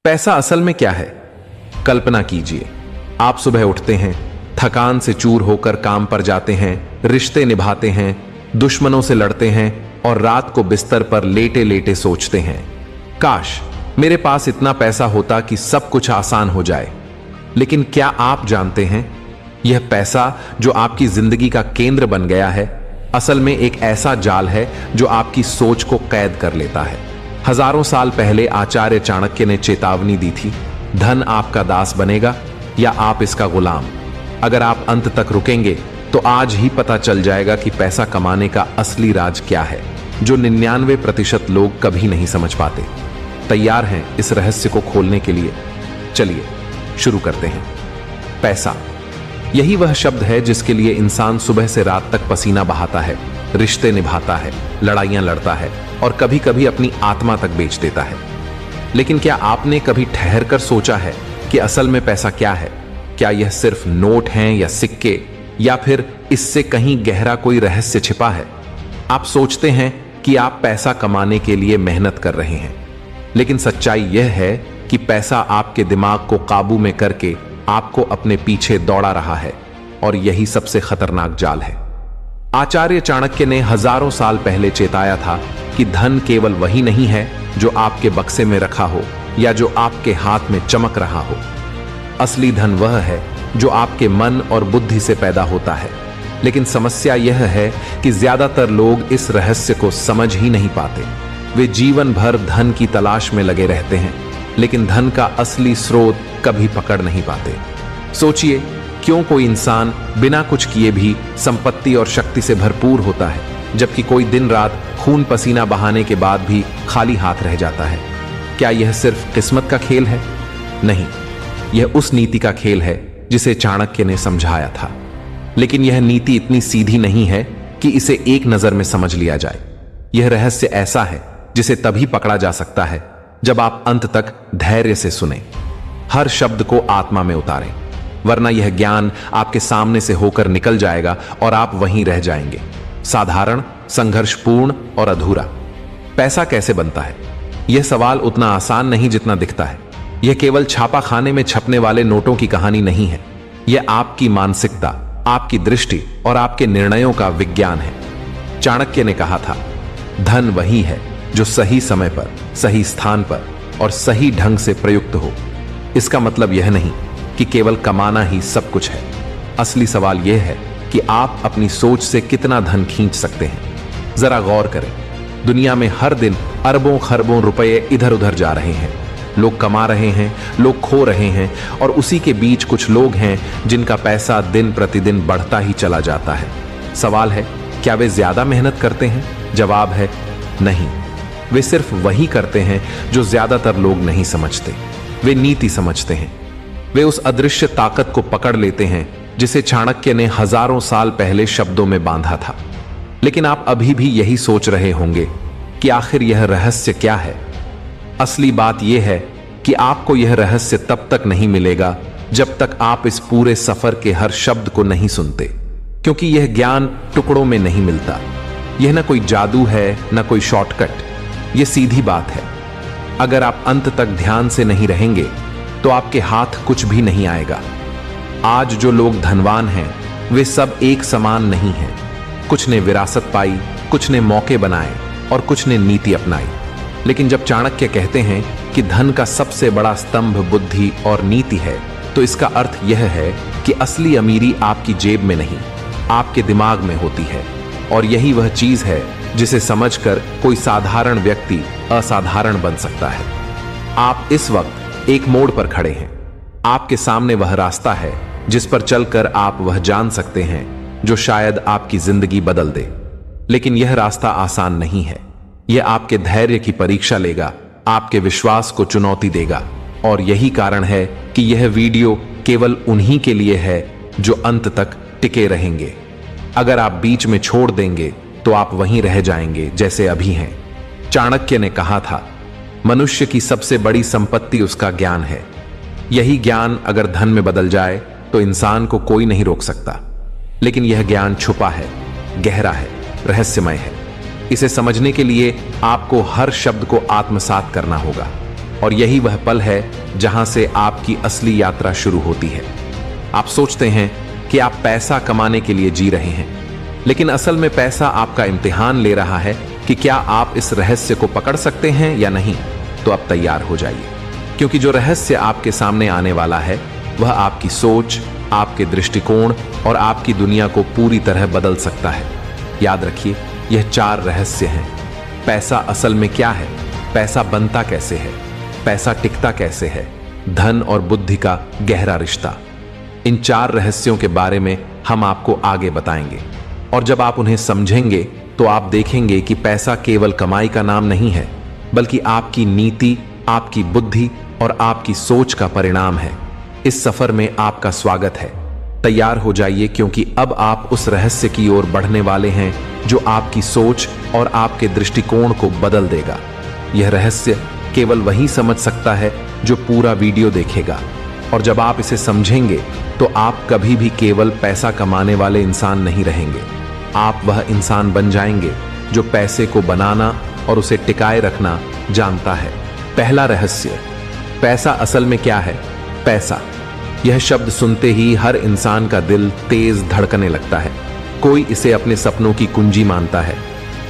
पैसा असल में क्या है? कल्पना कीजिए, आप सुबह उठते हैं, थकान से चूर होकर काम पर जाते हैं, रिश्ते निभाते हैं, दुश्मनों से लड़ते हैं और रात को बिस्तर पर लेटे लेटे सोचते हैं, काश मेरे पास इतना पैसा होता कि सब कुछ आसान हो जाए। लेकिन क्या आप जानते हैं, यह पैसा जो आपकी जिंदगी का केंद्र बन गया है, असल में एक ऐसा जाल है जो आपकी सोच को कैद कर लेता है। हजारों साल पहले आचार्य चाणक्य ने चेतावनी दी थी, धन आपका दास बनेगा या आप इसका गुलाम। अगर आप अंत तक रुकेंगे तो आज ही पता चल जाएगा कि पैसा कमाने का असली राज क्या है, जो 99% लोग कभी नहीं समझ पाते। तैयार हैं इस रहस्य को खोलने के लिए? चलिए शुरू करते हैं। पैसा, यही वह शब्द है जिसके लिए इंसान सुबह से रात तक पसीना बहाता है, रिश्ते निभाता है, लड़ाइयां लड़ता है और कभी कभी अपनी आत्मा तक बेच देता है। लेकिन क्या आपने कभी ठहर कर सोचा है कि असल में पैसा क्या है? क्या यह सिर्फ नोट हैं या सिक्के, या फिर इससे कहीं गहरा कोई रहस्य छिपा है? आप सोचते हैं कि आप पैसा कमाने के लिए मेहनत कर रहे हैं, लेकिन सच्चाई यह है कि पैसा आपके दिमाग को काबू में करके आपको अपने पीछे दौड़ा रहा है, और यही सबसे खतरनाक जाल है। आचार्य चाणक्य ने हजारों साल पहले चेताया था कि धन केवल वही नहीं है जो आपके बक्से में रखा हो या जो आपके हाथ में चमक रहा हो। असली धन वह है जो आपके मन और बुद्धि से पैदा होता है। लेकिन समस्या यह है कि ज्यादातर लोग इस रहस्य को समझ ही नहीं पाते। वे जीवन भर धन की तलाश में लगे रहते हैं, लेकिन धन का असली स्रोत कभी पकड़ नहीं पाते। सोचिए, क्यों कोई इंसान बिना कुछ किए भी संपत्ति और शक्ति से भरपूर होता है, जबकि कोई दिन रात खून पसीना बहाने के बाद भी खाली हाथ रह जाता है? क्या यह सिर्फ किस्मत का खेल है? नहीं, यह उस नीति का खेल है जिसे चाणक्य ने समझाया था। लेकिन यह नीति इतनी सीधी नहीं है कि इसे एक नजर में समझ लिया जाए। यह रहस्य ऐसा है जिसे तभी पकड़ा जा सकता है जब आप अंत तक धैर्य से सुने, हर शब्द को आत्मा में उतारें, वरना यह ज्ञान आपके सामने से होकर निकल जाएगा और आप वहीं रह जाएंगे, साधारण, संघर्षपूर्ण और अधूरा। पैसा कैसे बनता है? यह सवाल उतना आसान नहीं जितना दिखता है। यह केवल छापा खाने में छपने वाले नोटों की कहानी नहीं है। यह आपकी मानसिकता, आपकी दृष्टि और आपके निर्णयों का विज्ञान है। चाणक्य ने कहा था, धन वही है जो सही समय पर, सही स्थान पर और सही ढंग से प्रयुक्त हो। इसका मतलब यह नहीं कि केवल कमाना ही सब कुछ है। असली सवाल यह है कि आप अपनी सोच से कितना धन खींच सकते हैं। जरा गौर करें, दुनिया में हर दिन अरबों खरबों रुपए इधर उधर जा रहे हैं। लोग कमा रहे हैं, लोग खो रहे हैं, और उसी के बीच कुछ लोग हैं जिनका पैसा दिन प्रतिदिन बढ़ता ही चला जाता है। सवाल है, क्या वे ज्यादा मेहनत करते हैं? जवाब है नहीं। वे सिर्फ वही करते हैं जो ज्यादातर लोग नहीं समझते। वे नीति समझते हैं। वे उस अदृश्य ताकत को पकड़ लेते हैं जिसे चाणक्य ने हजारों साल पहले शब्दों में बांधा था। लेकिन आप अभी भी यही सोच रहे होंगे कि आखिर यह रहस्य क्या है? असली बात यह है कि आपको यह रहस्य तब तक नहीं मिलेगा जब तक आप इस पूरे सफर के हर शब्द को नहीं सुनते, क्योंकि यह ज्ञान टुकड़ों में नहीं मिलता। यह न कोई जादू है, न कोई शॉर्टकट। यह सीधी बात है। अगर आप अंत तक ध्यान से नहीं रहेंगे तो आपके हाथ कुछ भी नहीं आएगा। आज जो लोग धनवान हैं वे सब एक समान नहीं हैं। कुछ ने विरासत पाई, कुछ ने मौके बनाए और कुछ ने नीति अपनाई। लेकिन जब चाणक्य कहते हैं कि धन का सबसे बड़ा स्तंभ बुद्धि और नीति है, तो इसका अर्थ यह है कि असली अमीरी आपकी जेब में नहीं, आपके दिमाग में होती है। और यही वह चीज है जिसे समझकर कोई साधारण व्यक्ति असाधारण बन सकता है। आप इस वक्त एक मोड़ पर खड़े हैं। आपके सामने वह रास्ता है जिस पर चलकर आप वह जान सकते हैं जो शायद आपकी जिंदगी बदल दे। लेकिन यह रास्ता आसान नहीं है। यह आपके धैर्य की परीक्षा लेगा, आपके विश्वास को चुनौती देगा। और यही कारण है कि यह वीडियो केवल उन्हीं के लिए है जो अंत तक टिके रहेंगे। अगर आप बीच में छोड़ देंगे तो आप वहीं रह जाएंगे जैसे अभी हैं। चाणक्य ने कहा था, मनुष्य की सबसे बड़ी संपत्ति उसका ज्ञान है। यही ज्ञान अगर धन में बदल जाए तो इंसान को कोई नहीं रोक सकता। लेकिन यह ज्ञान छुपा है, गहरा है, रहस्यमय है। इसे समझने के लिए आपको हर शब्द को आत्मसात करना होगा। और यही वह पल है जहां से आपकी असली यात्रा शुरू होती है। आप सोचते हैं कि आप पैसा कमाने के लिए जी रहे हैं, लेकिन असल में पैसा आपका इम्तिहान ले रहा है कि क्या आप इस रहस्य को पकड़ सकते हैं या नहीं। तो अब तैयार हो जाइए, क्योंकि जो रहस्य आपके सामने आने वाला है वह आपकी सोच, आपके दृष्टिकोण और आपकी दुनिया को पूरी तरह बदल सकता है। याद रखिए, यह 4 रहस्य हैं। पैसा असल में क्या है, पैसा बनता कैसे है, पैसा टिकता कैसे है, धन और बुद्धि का गहरा रिश्ता। इन 4 रहस्यों के बारे में हम आपको आगे बताएंगे, और जब आप उन्हें समझेंगे तो आप देखेंगे कि पैसा केवल कमाई का नाम नहीं है, बल्कि आपकी नीति, आपकी बुद्धि और आपकी सोच का परिणाम है। इस सफर में आपका स्वागत है। तैयार हो जाइए, क्योंकि अब आप उस रहस्य की ओर बढ़ने वाले हैं जो आपकी सोच और आपके दृष्टिकोण को बदल देगा। यह रहस्य केवल वही समझ सकता है जो पूरा वीडियो देखेगा, और जब आप इसे समझेंगे तो आप कभी भी केवल पैसा कमाने वाले इंसान नहीं रहेंगे। आप वह इंसान बन जाएंगे जो पैसे को बनाना और उसे टिकाए रखना जानता है। पहला रहस्य, पैसा असल में क्या है। पैसा, यह शब्द सुनते ही हर इंसान का दिल तेज धड़कने लगता है। कोई इसे अपने सपनों की कुंजी मानता है,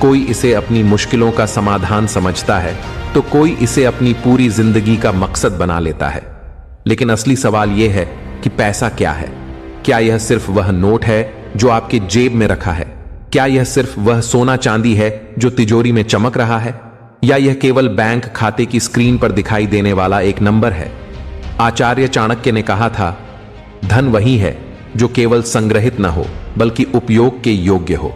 कोई इसे अपनी मुश्किलों का समाधान समझता है, तो कोई इसे अपनी पूरी जिंदगी का मकसद बना लेता है। लेकिन असली सवाल यह है कि पैसा क्या है। क्या यह सिर्फ वह नोट है जो आपके जेब में रखा है? क्या यह सिर्फ वह सोना चांदी है जो तिजोरी में चमक रहा है, या यह केवल बैंक खाते की स्क्रीन पर दिखाई देने वाला एक नंबर है? आचार्य चाणक्य ने कहा था, धन वही है जो केवल संग्रहित न हो बल्कि उपयोग के योग्य हो।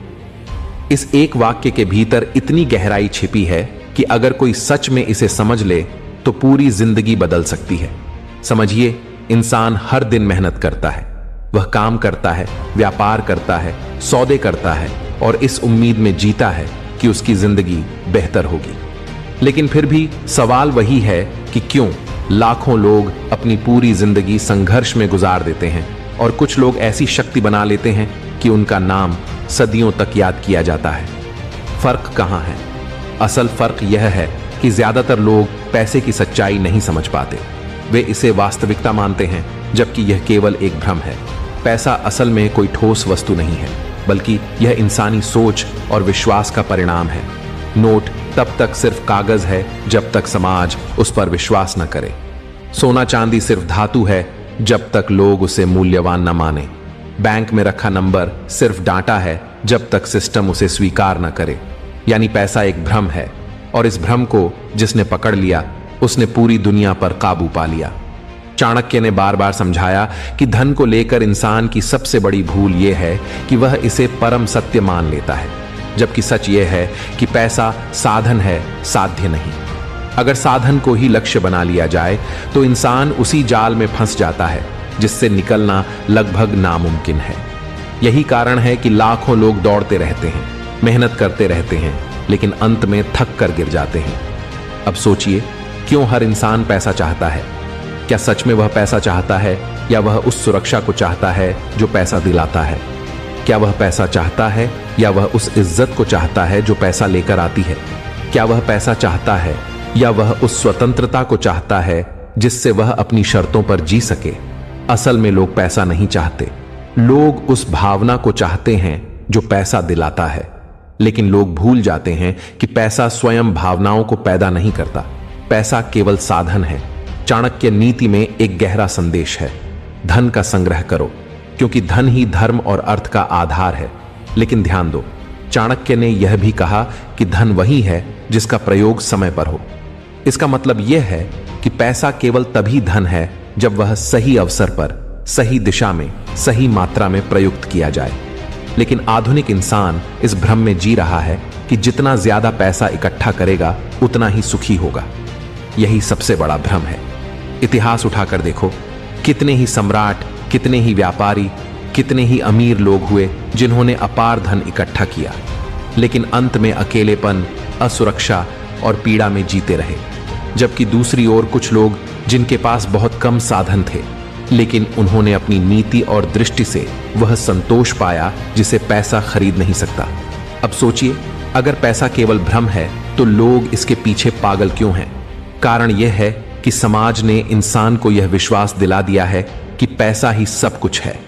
इस एक वाक्य के भीतर इतनी गहराई छिपी है कि अगर कोई सच में इसे समझ ले तो पूरी जिंदगी बदल सकती है। समझिए, इंसान हर दिन मेहनत करता है, वह काम करता है, व्यापार करता है, सौदे करता है और इस उम्मीद में जीता है कि उसकी जिंदगी बेहतर होगी। लेकिन फिर भी सवाल वही है कि क्यों लाखों लोग अपनी पूरी जिंदगी संघर्ष में गुजार देते हैं और कुछ लोग ऐसी शक्ति बना लेते हैं कि उनका नाम सदियों तक याद किया जाता है। फर्क कहां है? असल फर्क यह है कि ज्यादातर लोग पैसे की सच्चाई नहीं समझ पाते। वे इसे वास्तविकता मानते हैं, जबकि यह केवल एक भ्रम है। पैसा असल में कोई ठोस वस्तु नहीं है, बल्कि यह इंसानी सोच और विश्वास का परिणाम है। नोट तब तक सिर्फ कागज है जब तक समाज उस पर विश्वास न करे। सोना चांदी सिर्फ धातु है जब तक लोग उसे मूल्यवान न माने। बैंक में रखा नंबर सिर्फ डाटा है जब तक सिस्टम उसे स्वीकार न करे। यानी पैसा एक भ्रम है, और इस भ्रम को जिसने पकड़ लिया उसने पूरी दुनिया पर काबू पा लिया। चाणक्य ने बार बार समझाया कि धन को लेकर इंसान की सबसे बड़ी भूल यह है कि वह इसे परम सत्य मान लेता है, जबकि सच यह है कि पैसा साधन है, साध्य नहीं। अगर साधन को ही लक्ष्य बना लिया जाए तो इंसान उसी जाल में फंस जाता है जिससे निकलना लगभग नामुमकिन है। यही कारण है कि लाखों लोग दौड़ते रहते हैं, मेहनत करते रहते हैं, लेकिन अंत में थक कर गिर जाते हैं। अब सोचिए, क्यों हर इंसान पैसा चाहता है? क्या सच में वह पैसा चाहता है, या वह उस सुरक्षा को चाहता है जो पैसा दिलाता है? क्या वह पैसा चाहता है, या वह उस इज्जत को चाहता है जो पैसा लेकर आती है? क्या वह पैसा चाहता है, या वह उस स्वतंत्रता को चाहता है जिससे वह अपनी शर्तों पर जी सके? असल में लोग पैसा नहीं चाहते, लोग उस भावना को चाहते हैं जो पैसा दिलाता है। लेकिन लोग भूल जाते हैं कि पैसा स्वयं भावनाओं को पैदा नहीं करता, पैसा केवल साधन है। चाणक्य नीति में एक गहरा संदेश है, धन का संग्रह करो, क्योंकि धन ही धर्म और अर्थ का आधार है। लेकिन ध्यान दो, चाणक्य ने यह भी कहा कि धन वही है जिसका प्रयोग समय पर हो। इसका मतलब यह है कि पैसा केवल तभी धन है जब वह सही अवसर पर, सही दिशा में, सही मात्रा में प्रयुक्त किया जाए। लेकिन आधुनिक इंसान इस भ्रम में जी रहा है कि जितना ज्यादा पैसा इकट्ठा करेगा उतना ही सुखी होगा। यही सबसे बड़ा भ्रम है। इतिहास उठाकर देखो, कितने ही सम्राट, कितने ही व्यापारी, कितने ही अमीर लोग हुए जिन्होंने अपार धन इकट्ठा किया, लेकिन अंत में अकेलेपन, असुरक्षा और पीड़ा में जीते रहे। जबकि दूसरी ओर कुछ लोग जिनके पास बहुत कम साधन थे, लेकिन उन्होंने अपनी नीति और दृष्टि से वह संतोष पाया जिसे पैसा खरीद नहीं सकता। अब सोचिए, अगर पैसा केवल भ्रम है तो लोग इसके पीछे पागल क्यों हैं? कारण यह है कि समाज ने इंसान को यह विश्वास दिला दिया है कि पैसा ही सब कुछ है।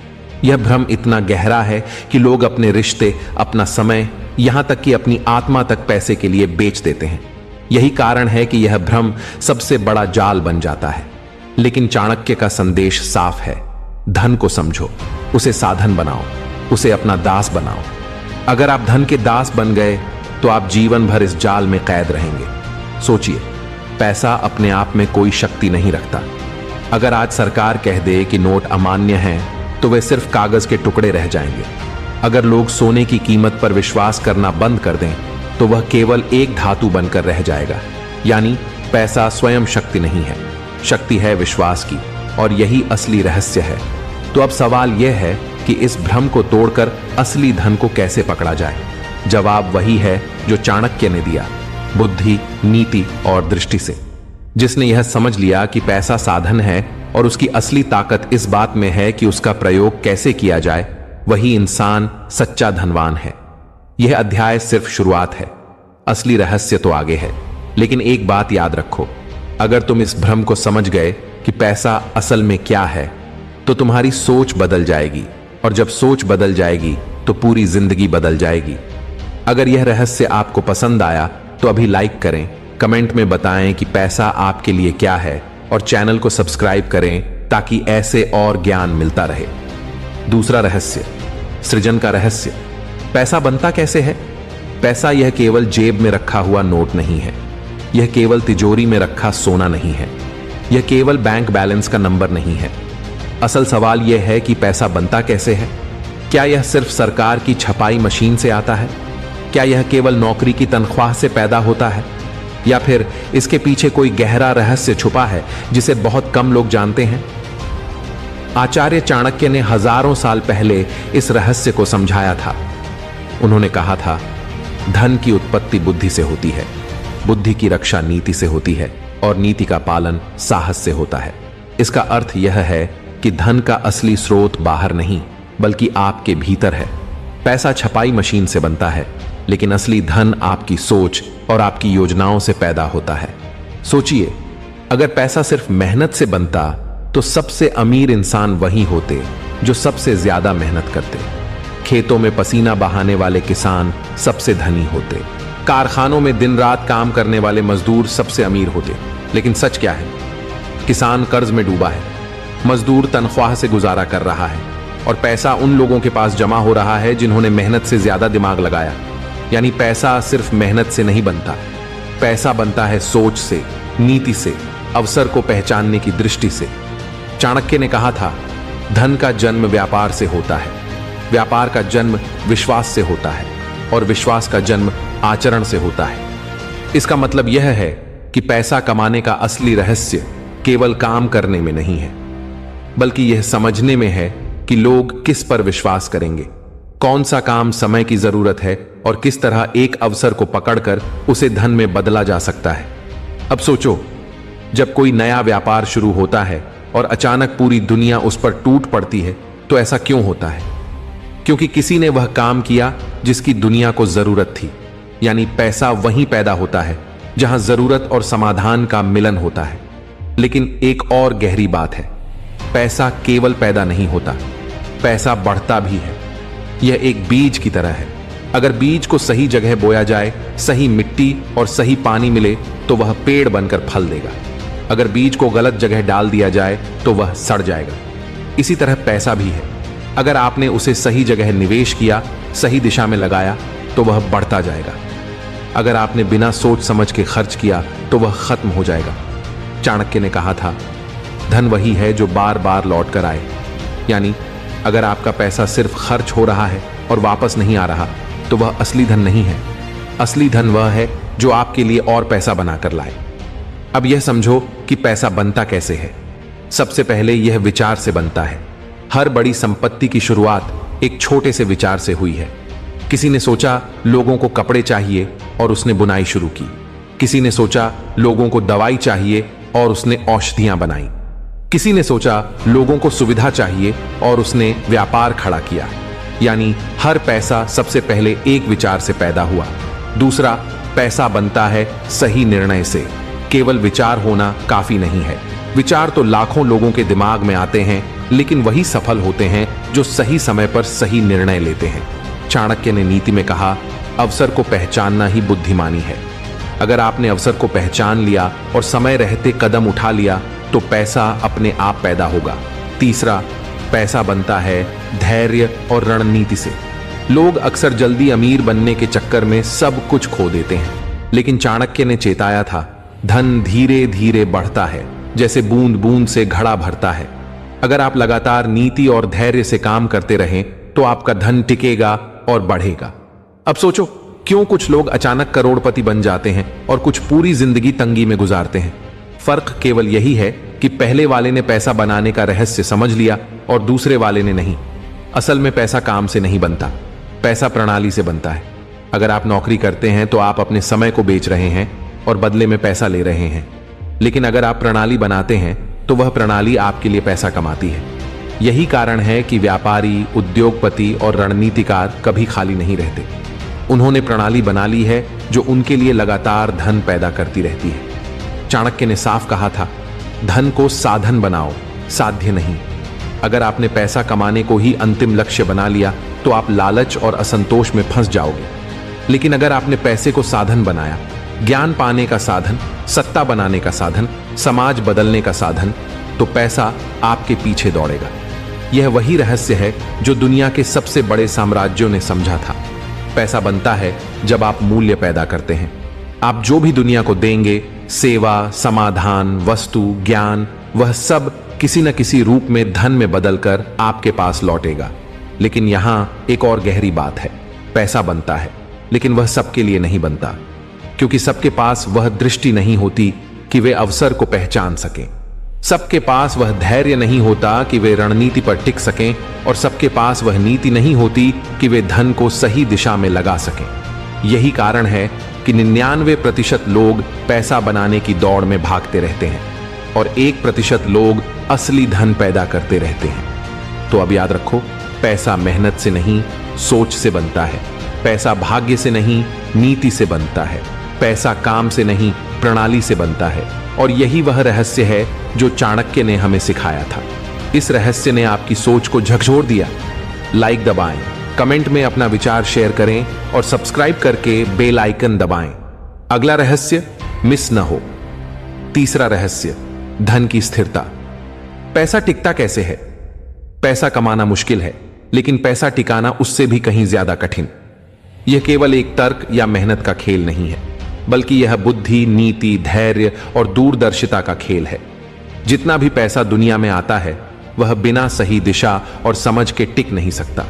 यह भ्रम इतना गहरा है कि लोग अपने रिश्ते, अपना समय, यहां तक कि अपनी आत्मा तक पैसे के लिए बेच देते हैं। यही कारण है कि यह भ्रम सबसे बड़ा जाल बन जाता है। लेकिन चाणक्य का संदेश साफ है, धन को समझो, उसे साधन बनाओ, उसे अपना दास बनाओ। अगर आप धन के दास बन गए तो आप जीवन भर इस जाल में कैद रहेंगे। सोचिए, पैसा अपने आप में कोई शक्ति नहीं रखता। अगर आज सरकार कह दे कि नोट अमान्य हैं, तो वे सिर्फ कागज के टुकड़े रह जाएंगे। अगर लोग सोने की कीमत पर विश्वास करना बंद कर दें, तो वह केवल एक धातु बनकर रह जाएगा। यानी पैसा स्वयं शक्ति नहीं है, शक्ति है विश्वास की, और यही असली रहस्य है। तो अब सवाल यह है कि इस भ्रम को तोड़कर असली धन को कैसे पकड़ा जाए। जवाब वही है जो चाणक्य ने दिया, बुद्धि, नीति और दृष्टि से। जिसने यह समझ लिया कि पैसा साधन है और उसकी असली ताकत इस बात में है कि उसका प्रयोग कैसे किया जाए, वही इंसान सच्चा धनवान है। यह अध्याय सिर्फ शुरुआत है, असली रहस्य तो आगे है। लेकिन एक बात याद रखो, अगर तुम इस भ्रम को समझ गए कि पैसा असल में क्या है, तो तुम्हारी सोच बदल जाएगी, और जब सोच बदल जाएगी तो पूरी जिंदगी बदल जाएगी। अगर यह रहस्य आपको पसंद आया तो अभी लाइक करें, कमेंट में बताएं कि पैसा आपके लिए क्या है, और चैनल को सब्सक्राइब करें ताकि ऐसे और ज्ञान मिलता रहे। दूसरा रहस्य, सृजन का रहस्य। पैसा बनता कैसे है? पैसा यह केवल जेब में रखा हुआ नोट नहीं है, यह केवल तिजोरी में रखा सोना नहीं है, यह केवल बैंक बैलेंस का नंबर नहीं है। असल सवाल यह है कि पैसा बनता कैसे है। क्या यह सिर्फ सरकार की छपाई मशीन से आता है? क्या यह केवल नौकरी की तनख्वाह से पैदा होता है? या फिर इसके पीछे कोई गहरा रहस्य छुपा है जिसे बहुत कम लोग जानते हैं? आचार्य चाणक्य ने हजारों साल पहले इस रहस्य को समझाया था। उन्होंने कहा था, धन की उत्पत्ति बुद्धि से होती है, बुद्धि की रक्षा नीति से होती है, और नीति का पालन साहस से होता है। इसका अर्थ यह है कि धन का असली स्रोत बाहर नहीं, बल्कि आपके भीतर है। पैसा छपाई मशीन से बनता है, लेकिन असली धन आपकी सोच और आपकी योजनाओं से पैदा होता है। सोचिए, अगर पैसा सिर्फ मेहनत से बनता तो सबसे अमीर इंसान वही होते जो सबसे ज्यादा मेहनत करते। खेतों में पसीना बहाने वाले किसान सबसे धनी होते, कारखानों में दिन रात काम करने वाले मजदूर सबसे अमीर होते। लेकिन सच क्या है? किसान कर्ज में डूबा है, मजदूर तनख्वाह से गुजारा कर रहा है, और पैसा उन लोगों के पास जमा हो रहा है जिन्होंने मेहनत से ज्यादा दिमाग लगाया। यानी पैसा सिर्फ मेहनत से नहीं बनता, पैसा बनता है सोच से, नीति से, अवसर को पहचानने की दृष्टि से। चाणक्य ने कहा था, धन का जन्म व्यापार से होता है, व्यापार का जन्म विश्वास से होता है, और विश्वास का जन्म आचरण से होता है। इसका मतलब यह है कि पैसा कमाने का असली रहस्य केवल काम करने में नहीं है, बल्कि यह समझने में है कि लोग किस पर विश्वास करेंगे, कौन सा काम समय की जरूरत है, और किस तरह एक अवसर को पकड़कर उसे धन में बदला जा सकता है। अब सोचो, जब कोई नया व्यापार शुरू होता है और अचानक पूरी दुनिया उस पर टूट पड़ती है, तो ऐसा क्यों होता है? क्योंकि किसी ने वह काम किया जिसकी दुनिया को जरूरत थी। यानी पैसा वहीं पैदा होता है जहां जरूरत और समाधान का मिलन होता है। लेकिन एक और गहरी बात है, पैसा केवल पैदा नहीं होता, पैसा बढ़ता भी है। यह एक बीज की तरह है। अगर बीज को सही जगह बोया जाए, सही मिट्टी और सही पानी मिले, तो वह पेड़ बनकर फल देगा। अगर बीज को गलत जगह डाल दिया जाए तो वह सड़ जाएगा। इसी तरह पैसा भी है। अगर आपने उसे सही जगह निवेश किया, सही दिशा में लगाया, तो वह बढ़ता जाएगा। अगर आपने बिना सोच समझ के खर्च किया तो वह खत्म हो जाएगा। चाणक्य ने कहा था, धन वही है जो बार बार लौट कर आए। यानी अगर आपका पैसा सिर्फ खर्च हो रहा है और वापस नहीं आ रहा, तो वह असली धन नहीं है। असली धन वह है जो आपके लिए और पैसा बनाकर लाए। अब यह समझो कि पैसा बनता कैसे है। सबसे पहले यह विचार से बनता है। हर बड़ी संपत्ति की शुरुआत एक छोटे से विचार से हुई है। किसी ने सोचा लोगों को कपड़े चाहिए और उसने बुनाई शुरू की। किसी ने सोचा लोगों को दवाई चाहिए और उसने औषधियां बनाई। किसी ने सोचा लोगों को सुविधा चाहिए और उसने व्यापार खड़ा किया। यानी हर पैसा सबसे पहले एक विचार से पैदा हुआ। दूसरा, पैसा बनता है सही निर्णय से। केवल विचार होना काफी नहीं है। विचार तो लाखों लोगों के दिमाग में आते हैं, लेकिन वही सफल होते हैं जो सही समय पर सही निर्णय लेते हैं। चाणक्य ने नीति में कहा, अवसर को पहचानना ही बुद्धिमानी है। अगर आपने अवसर को पहचान लिया और समय रहते कदम उठा लिया तो पैसा अपने आप पैदा होगा। तीसरा, पैसा बनता है धैर्य और रणनीति से। लोग अक्सर जल्दी अमीर बनने के चक्कर में सब कुछ खो देते हैं, लेकिन चाणक्य ने चेताया था, धन धीरे धीरे बढ़ता है, जैसे बूंद बूंद से घड़ा भरता है। अगर आप लगातार नीति और धैर्य से काम करते रहें तो आपका धन टिकेगा और बढ़ेगा। अब सोचो, क्यों कुछ लोग अचानक करोड़पति बन जाते हैं और कुछ पूरी जिंदगी तंगी में गुजारते हैं? फर्क केवल यही है कि पहले वाले ने पैसा बनाने का रहस्य समझ लिया और दूसरे वाले ने नहीं। असल में पैसा काम से नहीं बनता, पैसा प्रणाली से बनता है। अगर आप नौकरी करते हैं तो आप अपने समय को बेच रहे हैं और बदले में पैसा ले रहे हैं, लेकिन अगर आप प्रणाली बनाते हैं तो वह प्रणाली आपके लिए पैसा कमाती है। यही कारण है कि व्यापारी, उद्योगपति और रणनीतिकार कभी खाली नहीं रहते। उन्होंने प्रणाली बना ली है जो उनके लिए लगातार धन पैदा करती रहती है। चाणक्य ने साफ कहा था, धन को साधन बनाओ, साध्य नहीं। अगर आपने पैसा कमाने को ही अंतिम लक्ष्य बना लिया तो आप लालच और असंतोष में फंस जाओगे। लेकिन अगर आपने पैसे को साधन बनाया, ज्ञान पाने का साधन, सत्ता बनाने का साधन, समाज बदलने का साधन, तो पैसा आपके पीछे दौड़ेगा। यह वही रहस्य है जो दुनिया के सबसे बड़े साम्राज्यों ने समझा था। पैसा बनता है जब आप मूल्य पैदा करते हैं। आप जो भी दुनिया को देंगे, सेवा, समाधान, वस्तु, ज्ञान, वह सब किसी न किसी रूप में धन में बदलकर आपके पास लौटेगा। लेकिन यहां एक और गहरी बात है, पैसा बनता है लेकिन वह सबके लिए नहीं बनता, क्योंकि सबके पास वह दृष्टि नहीं होती कि वे अवसर को पहचान सकें। सबके पास वह धैर्य नहीं होता कि वे रणनीति पर टिक सकें, और सबके पास वह नीति नहीं होती कि वे धन को सही दिशा में लगा सकें। यही कारण है कि 99% लोग पैसा बनाने की दौड़ में भागते रहते हैं और 1% लोग असली धन पैदा करते रहते हैं। तो अब याद रखो, पैसा मेहनत से नहीं, सोच से बनता है। पैसा भाग्य से नहीं, नीति से बनता है। पैसा काम से नहीं, प्रणाली से बनता है। और यही वह रहस्य है जो चाणक्य ने हमें सिखाया था। इस रहस्य ने आपकी सोच को झकझोर दिया। लाइक दबाएं, कमेंट में अपना विचार शेयर करें और सब्सक्राइब करके बेल आइकन दबाएं। अगला रहस्य मिस न हो। तीसरा रहस्य, धन की स्थिरता। पैसा टिकता कैसे है? पैसा कमाना मुश्किल है, लेकिन पैसा टिकाना उससे भी कहीं ज्यादा कठिन। यह केवल एक तर्क या मेहनत का खेल नहीं है, बल्कि यह बुद्धि, नीति, धैर्य और दूरदर्शिता का खेल है। जितना भी पैसा दुनिया में आता है, वह बिना सही दिशा और समझ के टिक नहीं सकता।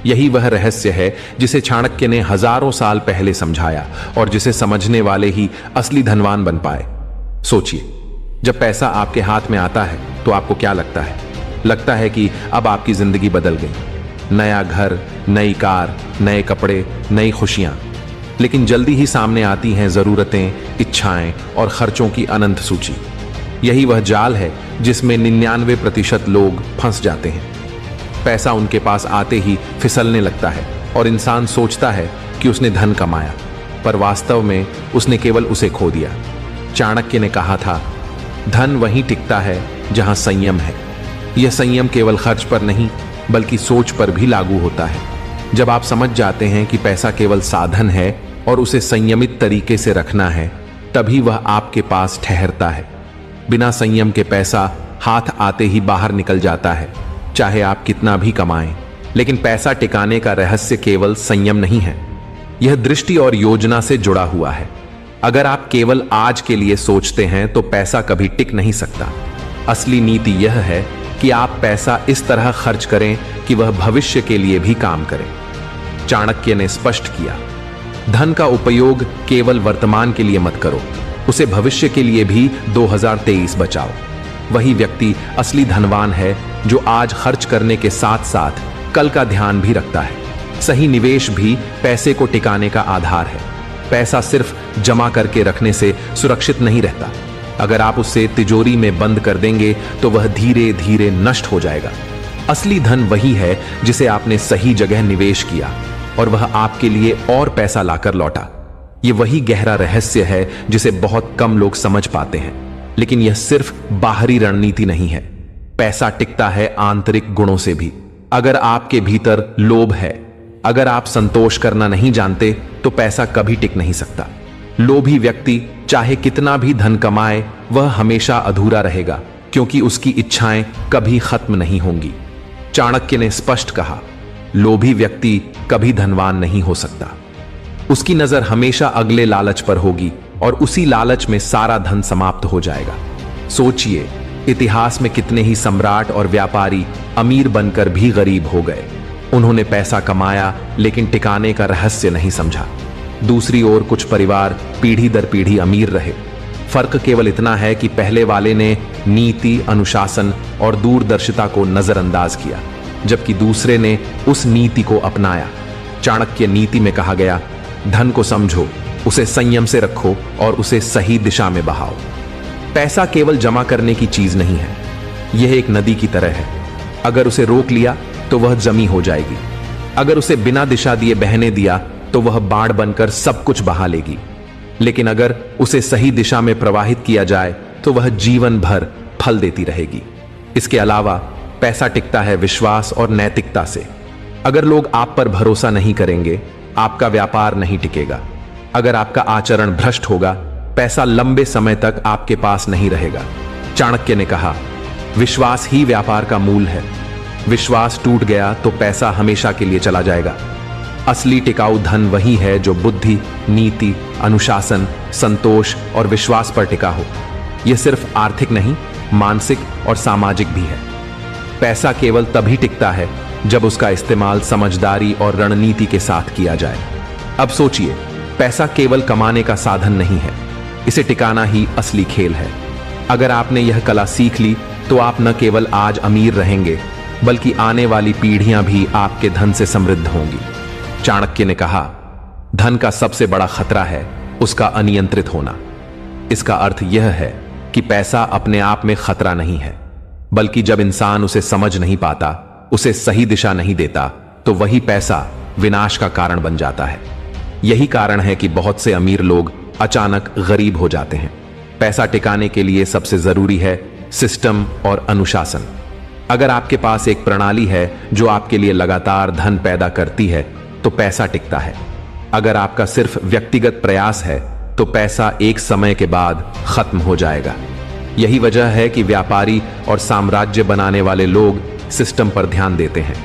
यही वह रहस्य है जिसे चाणक्य ने हजारों साल पहले समझाया और जिसे समझने वाले ही असली धनवान बन पाए। सोचिए, जब पैसा आपके हाथ में आता है तो आपको क्या लगता है? लगता है कि अब आपकी जिंदगी बदल गई। नया घर, नई कार, नए कपड़े, नई खुशियां। लेकिन जल्दी ही सामने आती हैं जरूरतें, इच्छाएं और खर्चों की अनंत सूची। यही वह जाल है जिसमें 99% लोग फंस जाते हैं। पैसा उनके पास आते ही फिसलने लगता है और इंसान सोचता है कि उसने धन कमाया, पर वास्तव में उसने केवल उसे खो दिया। चाणक्य ने कहा था, धन वहीं टिकता है जहां संयम है। यह संयम केवल खर्च पर नहीं, बल्कि सोच पर भी लागू होता है। जब आप समझ जाते हैं कि पैसा केवल साधन है और उसे संयमित तरीके से रखना है, तभी वह आपके पास ठहरता है। बिना संयम के पैसा हाथ आते ही बाहर निकल जाता है, चाहे आप कितना भी कमाएं। लेकिन पैसा टिकाने का रहस्य केवल संयम नहीं है, यह दृष्टि और योजना से जुड़ा हुआ है। अगर आप केवल आज के लिए सोचते हैं तो पैसा कभी टिक नहीं सकता। असली नीति यह है कि आप पैसा इस तरह खर्च करें कि वह भविष्य के लिए भी काम करे। चाणक्य ने स्पष्ट किया, धन का उपयोग केवल वर्तमान के लिए मत करो, उसे भविष्य के लिए भी 2023 बचाओ। वही व्यक्ति असली धनवान है जो आज खर्च करने के साथ साथ कल का ध्यान भी रखता है। सही निवेश भी पैसे को टिकाने का आधार है। पैसा सिर्फ जमा करके रखने से सुरक्षित नहीं रहता। अगर आप उसे तिजोरी में बंद कर देंगे तो वह धीरे धीरे नष्ट हो जाएगा। असली धन वही है जिसे आपने सही जगह निवेश किया और वह आपके लिए और पैसा लाकर लौटा। ये वही गहरा रहस्य है जिसे बहुत कम लोग समझ पाते हैं। लेकिन यह सिर्फ बाहरी रणनीति नहीं है। पैसा टिकता है आंतरिक गुणों से भी। अगर आपके भीतर लोभ है, अगर आप संतोष करना नहीं जानते, तो पैसा कभी टिक नहीं सकता। लोभी व्यक्ति चाहे कितना भी धन कमाए, वह हमेशा अधूरा रहेगा, क्योंकि उसकी इच्छाएं कभी खत्म नहीं होंगी। चाणक्य ने स्पष्ट कहा, लोभी व्यक्ति कभी धनवान नहीं हो सकता। उसकी नजर हमेशा अगले लालच पर होगी और उसी लालच में सारा धन समाप्त हो जाएगा। सोचिए, इतिहास में कितने ही सम्राट और व्यापारी अमीर बनकर भी गरीब हो गए। उन्होंने पैसा कमाया, लेकिन टिकाने का रहस्य नहीं समझा। दूसरी ओर कुछ परिवार पीढ़ी दर पीढ़ी अमीर रहे। फर्क केवल इतना है कि पहले वाले ने नीति, अनुशासन और दूरदर्शिता को नजरअंदाज किया, जबकि दूसरे ने उस नीति को अपनाया। चाणक्य नीति में कहा गया, धन को समझो, उसे संयम से रखो और उसे सही दिशा में बहाओ। पैसा केवल जमा करने की चीज नहीं है। यह एक नदी की तरह है। अगर उसे रोक लिया तो वह जमी हो जाएगी। अगर उसे बिना दिशा दिए बहने दिया तो वह बाढ़ बनकर सब कुछ बहा लेगी। लेकिन अगर उसे सही दिशा में प्रवाहित किया जाए तो वह जीवन भर फल देती रहेगी। इसके अलावा पैसा टिकता है विश्वास और नैतिकता से। अगर लोग आप पर भरोसा नहीं करेंगे, आपका व्यापार नहीं टिकेगा। अगर आपका आचरण भ्रष्ट होगा, पैसा लंबे समय तक आपके पास नहीं रहेगा। चाणक्य ने कहा, विश्वास ही व्यापार का मूल है। विश्वास टूट गया तो पैसा हमेशा के लिए चला जाएगा। असली टिकाऊ धन वही है जो बुद्धि, नीति, अनुशासन, संतोष और विश्वास पर टिका हो। यह सिर्फ आर्थिक नहीं, मानसिक और सामाजिक भी है। पैसा केवल तभी टिकता है जब उसका इस्तेमाल समझदारी और रणनीति के साथ किया जाए। अब सोचिए, पैसा केवल कमाने का साधन नहीं है, इसे टिकाना ही असली खेल है। अगर आपने यह कला सीख ली तो आप न केवल आज अमीर रहेंगे, बल्कि आने वाली पीढ़ियां भी आपके धन से समृद्ध होंगी। चाणक्य ने कहा, धन का सबसे बड़ा खतरा है उसका अनियंत्रित होना। इसका अर्थ यह है कि पैसा अपने आप में खतरा नहीं है, बल्कि जब इंसान उसे समझ नहीं पाता, उसे सही दिशा नहीं देता, तो वही पैसा विनाश का कारण बन जाता है। यही कारण है कि बहुत से अमीर लोग अचानक गरीब हो जाते हैं। पैसा टिकाने के लिए सबसे जरूरी है सिस्टम और अनुशासन। अगर आपके पास एक प्रणाली है जो आपके लिए लगातार धन पैदा करती है, तो पैसा टिकता है। अगर आपका सिर्फ व्यक्तिगत प्रयास है, तो पैसा एक समय के बाद खत्म हो जाएगा। यही वजह है कि व्यापारी और साम्राज्य बनाने वाले लोग सिस्टम पर ध्यान देते हैं।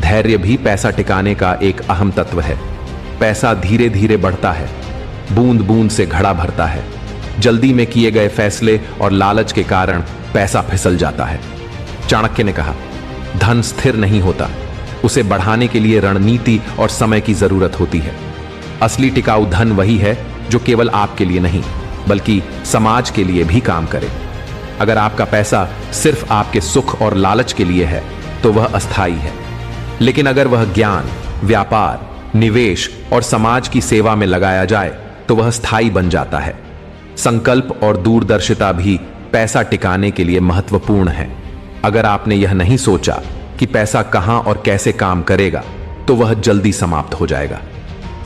धैर्य भी पैसा टिकाने का एक अहम तत्व है। पैसा धीरे धीरे बढ़ता है, बूंद बूंद से घड़ा भरता है। जल्दी में किए गए फैसले और लालच के कारण पैसा फिसल जाता है। चाणक्य ने कहा, धन स्थिर नहीं होता, उसे बढ़ाने के लिए रणनीति और समय की जरूरत होती है। असली टिकाऊ धन वही है जो केवल आपके लिए नहीं, बल्कि समाज के लिए भी काम करे। अगर आपका पैसा सिर्फ आपके सुख और लालच के लिए है, तो वह अस्थायी है। लेकिन अगर वह ज्ञान, व्यापार, निवेश और समाज की सेवा में लगाया जाए, तो वह स्थायी बन जाता है। संकल्प और दूरदर्शिता भी पैसा टिकाने के लिए महत्वपूर्ण है। अगर आपने यह नहीं सोचा कि पैसा कहां और कैसे काम करेगा, तो वह जल्दी समाप्त हो जाएगा।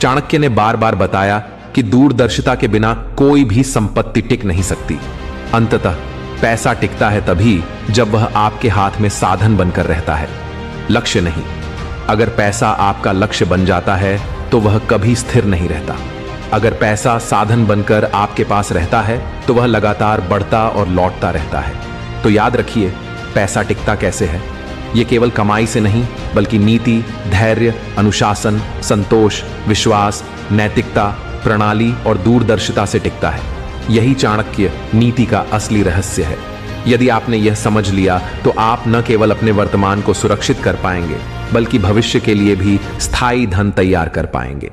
चाणक्य ने बार बार बताया कि दूरदर्शिता के बिना कोई भी संपत्ति टिक नहीं सकती। अंततः पैसा टिकता है तभी जब वह आपके हाथ में साधन बनकर रहता है, लक्ष्य नहीं। अगर पैसा आपका लक्ष्य बन जाता है, तो वह कभी स्थिर नहीं रहता। अगर पैसा साधन बनकर आपके पास रहता है, तो वह लगातार बढ़ता और लौटता रहता है। तो याद रखिए, पैसा टिकता कैसे है। यह केवल कमाई से नहीं, बल्कि नीति, धैर्य, अनुशासन, संतोष, विश्वास, नैतिकता, प्रणाली और दूरदर्शिता से टिकता है। यही चाणक्य नीति का असली रहस्य है। यदि आपने यह समझ लिया, तो आप न केवल अपने वर्तमान को सुरक्षित कर पाएंगे, बल्कि भविष्य के लिए भी स्थायी धन तैयार कर पाएंगे।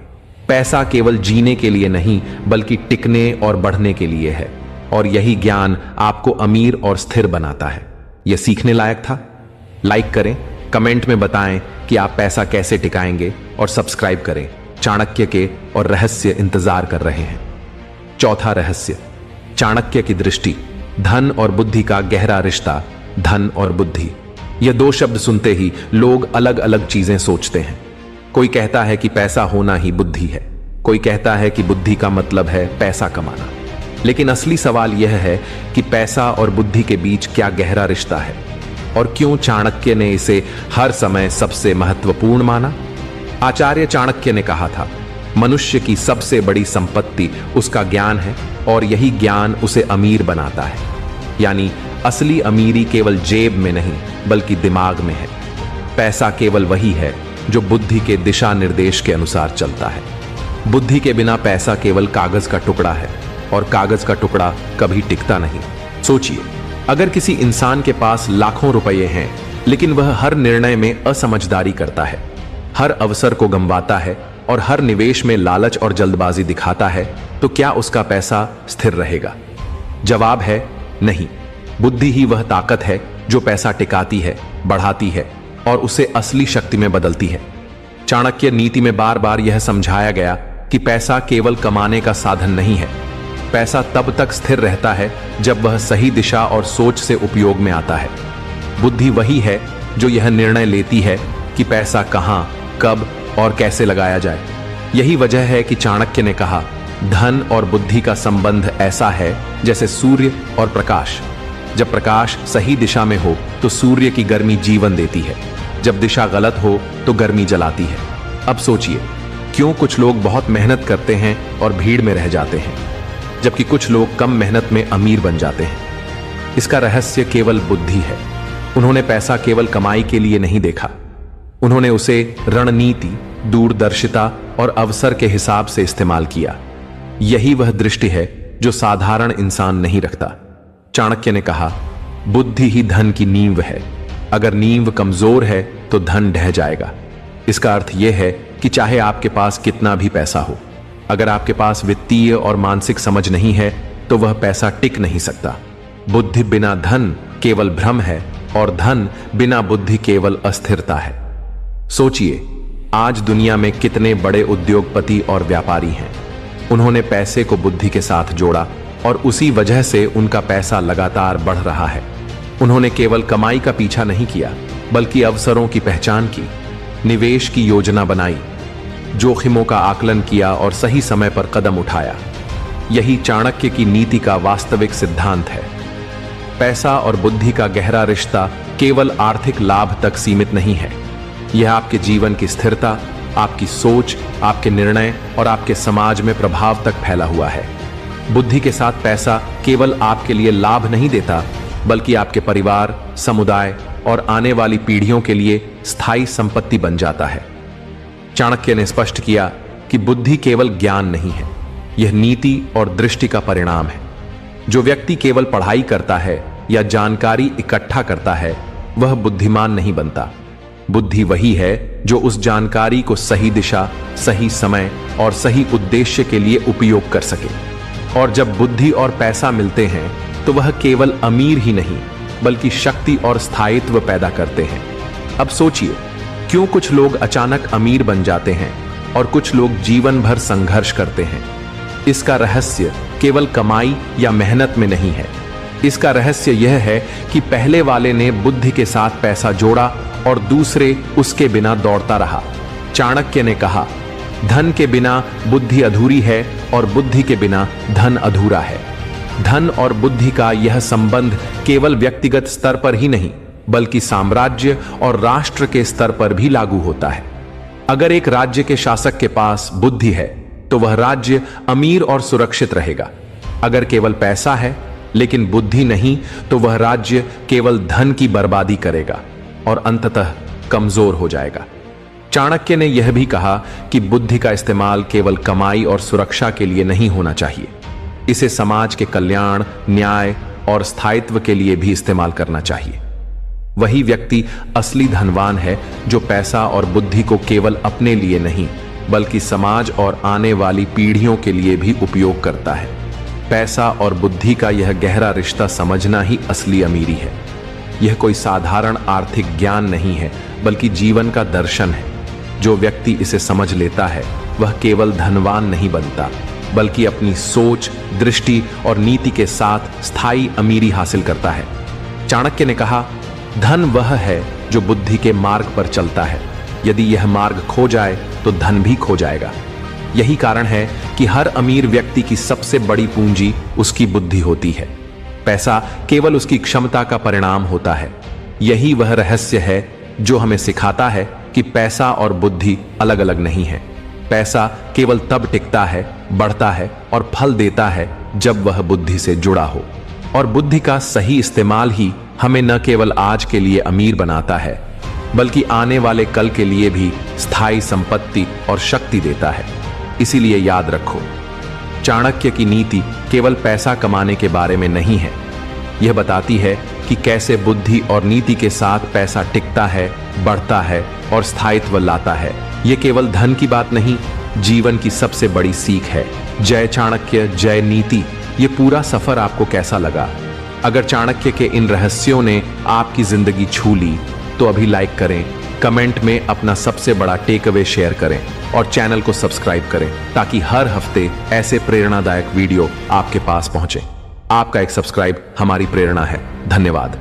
पैसा केवल जीने के लिए नहीं, बल्कि टिकने और बढ़ने के लिए है। और यही ज्ञान आपको अमीर और स्थिर बनाता है। यह सीखने लायक था। लाइक करें, कमेंट में बताएं कि आप पैसा कैसे टिकाएंगे, और सब्सक्राइब करें। चाणक्य के और रहस्य इंतजार कर रहे हैं। चौथा रहस्य, चाणक्य की दृष्टि। धन और बुद्धि का गहरा रिश्ता। धन और बुद्धि, यह दो शब्द सुनते ही लोग अलग अलग चीजें सोचते हैं। कोई कहता है कि पैसा होना ही बुद्धि है, कोई कहता है कि बुद्धि का मतलब है पैसा कमाना, लेकिन असली सवाल यह है कि पैसा और बुद्धि के बीच क्या गहरा रिश्ता है और क्यों चाणक्य ने इसे हर समय सबसे महत्वपूर्ण माना। आचार्य चाणक्य ने कहा था, मनुष्य की सबसे बड़ी संपत्ति उसका ज्ञान है और यही ज्ञान उसे अमीर बनाता है। यानी असली अमीरी केवल जेब में नहीं बल्कि दिमाग में है। पैसा केवल वही है जो बुद्धि के दिशा निर्देश के अनुसार चलता है। बुद्धि के बिना पैसा केवल कागज का टुकड़ा है और कागज का टुकड़ा कभी टिकता नहीं। सोचिए, अगर किसी इंसान के पास लाखों रुपए हैं लेकिन वह हर निर्णय में असमझदारी करता है, हर अवसर को गंवाता है और हर निवेश में लालच और जल्दबाजी दिखाता है, तो क्या उसका पैसा स्थिर रहेगा? जवाब है नहीं। बुद्धि ही वह ताकत है जो पैसा टिकाती है, बढ़ाती है और उसे असली शक्ति में बदलती है। चाणक्य नीति में बार बार यह समझाया गया कि पैसा केवल कमाने का साधन नहीं है। पैसा तब तक स्थिर रहता है जब वह सही दिशा और सोच से उपयोग में आता है। बुद्धि वही है जो यह निर्णय लेती है कि पैसा कहां, कब और कैसे लगाया जाए। यही वजह है कि चाणक्य ने कहा, धन और बुद्धि का संबंध ऐसा है जैसे सूर्य और प्रकाश। जब प्रकाश सही दिशा में हो तो सूर्य की गर्मी जीवन देती है, जब दिशा गलत हो तो गर्मी जलाती है। अब सोचिए, क्यों कुछ लोग बहुत मेहनत करते हैं और भीड़ में रह जाते हैं, जबकि कुछ लोग कम मेहनत में अमीर बन जाते हैं? इसका रहस्य केवल बुद्धि है। उन्होंने पैसा केवल कमाई के लिए नहीं देखा, उन्होंने उसे रणनीति, दूरदर्शिता और अवसर के हिसाब से इस्तेमाल किया। यही वह दृष्टि है जो साधारण इंसान नहीं रखता। चाणक्य ने कहा, बुद्धि ही धन की नींव है। अगर नींव कमजोर है तो धन ढह जाएगा। इसका अर्थ यह है कि चाहे आपके पास कितना भी पैसा हो, अगर आपके पास वित्तीय और मानसिक समझ नहीं है तो वह पैसा टिक नहीं सकता। बुद्धि बिना धन केवल भ्रम है और धन बिना बुद्धि केवल अस्थिरता है। सोचिए, आज दुनिया में कितने बड़े उद्योगपति और व्यापारी हैं। उन्होंने पैसे को बुद्धि के साथ जोड़ा और उसी वजह से उनका पैसा लगातार बढ़ रहा है। उन्होंने केवल कमाई का पीछा नहीं किया बल्कि अवसरों की पहचान की, निवेश की योजना बनाई, जोखिमों का आकलन किया और सही समय पर कदम उठाया। यही चाणक्य की नीति का वास्तविक सिद्धांत है। पैसा और बुद्धि का गहरा रिश्ता केवल आर्थिक लाभ तक सीमित नहीं है। यह आपके जीवन की स्थिरता, आपकी सोच, आपके निर्णय और आपके समाज में प्रभाव तक फैला हुआ है। बुद्धि के साथ पैसा केवल आपके लिए लाभ नहीं देता बल्कि आपके परिवार, समुदाय और आने वाली पीढ़ियों के लिए स्थायी संपत्ति बन जाता है। चाणक्य ने स्पष्ट किया कि बुद्धि केवल ज्ञान नहीं है, यह नीति और दृष्टि का परिणाम है। जो व्यक्ति केवल पढ़ाई करता है या जानकारी इकट्ठा करता है वह बुद्धिमान नहीं बनता। बुद्धि वही है जो उस जानकारी को सही दिशा, सही समय और सही उद्देश्य के लिए उपयोग कर सके। और जब बुद्धि और पैसा मिलते हैं तो वह केवल अमीर ही नहीं बल्कि शक्ति और स्थायित्व पैदा करते हैं। अब सोचिए, क्यों कुछ लोग अचानक अमीर बन जाते हैं और कुछ लोग जीवन भर संघर्ष करते हैं? इसका रहस्य केवल कमाई या मेहनत में नहीं है। इसका रहस्य यह है कि पहले वाले ने बुद्धि के साथ पैसा जोड़ा और दूसरे उसके बिना दौड़ता रहा। चाणक्य ने कहा, धन के बिना बुद्धि अधूरी है और बुद्धि के बिना धन अधूरा है। धन और बुद्धि का यह संबंध केवल व्यक्तिगत स्तर पर ही नहीं बल्कि साम्राज्य और राष्ट्र के स्तर पर भी लागू होता है। अगर एक राज्य के शासक के पास बुद्धि है तो वह राज्य अमीर और सुरक्षित रहेगा। अगर केवल पैसा है लेकिन बुद्धि नहीं तो वह राज्य केवल धन की बर्बादी करेगा और अंततः कमजोर हो जाएगा। चाणक्य ने यह भी कहा कि बुद्धि का इस्तेमाल केवल कमाई और सुरक्षा के लिए नहीं होना चाहिए, इसे समाज के कल्याण, न्याय और स्थायित्व के लिए भी इस्तेमाल करना चाहिए। वही व्यक्ति असली धनवान है जो पैसा और बुद्धि को केवल अपने लिए नहीं बल्कि समाज और आने वाली पीढ़ियों के लिए भी उपयोग करता है। पैसा और बुद्धि का यह गहरा रिश्ता समझना ही असली अमीरी है। यह कोई साधारण आर्थिक ज्ञान नहीं है बल्कि जीवन का दर्शन है। जो व्यक्ति इसे समझ लेता है वह केवल धनवान नहीं बनता बल्कि अपनी सोच, दृष्टि और नीति के साथ स्थायी अमीरी हासिल करता है। चाणक्य ने कहा, धन वह है जो बुद्धि के मार्ग पर चलता है। यदि यह मार्ग खो जाए तो धन भी खो जाएगा। यही कारण है कि हर अमीर व्यक्ति की सबसे बड़ी पूंजी उसकी बुद्धि होती है। पैसा केवल उसकी क्षमता का परिणाम होता है। यही वह रहस्य है जो हमें सिखाता है कि पैसा और बुद्धि अलग अलग नहीं है। पैसा केवल तब टिकता है, बढ़ता है और फल देता है जब वह बुद्धि से जुड़ा हो। और बुद्धि का सही इस्तेमाल ही हमें न केवल आज के लिए अमीर बनाता है, बल्कि आने वाले कल के लिए भी स्थायी संपत्ति और शक्ति देता है। इसीलिए याद रखो, चाणक्य की नीति केवल पैसा कमाने के बारे में नहीं है। यह बताती है कि कैसे बुद्धि और नीति के साथ पैसा टिकता है, बढ़ता है और स्थायित्व लाता है। यह केवल धन की बात नहीं, जीवन की सबसे बड़ी सीख है। जय चाणक्य, जय नीति। ये पूरा सफर आपको कैसा लगा? अगर चाणक्य के इन रहस्यों ने आपकी जिंदगी छू ली तो अभी लाइक करें, कमेंट में अपना सबसे बड़ा टेक अवे शेयर करें और चैनल को सब्सक्राइब करें ताकि हर हफ्ते ऐसे प्रेरणादायक वीडियो आपके पास पहुंचे। आपका एक सब्सक्राइब हमारी प्रेरणा है। धन्यवाद।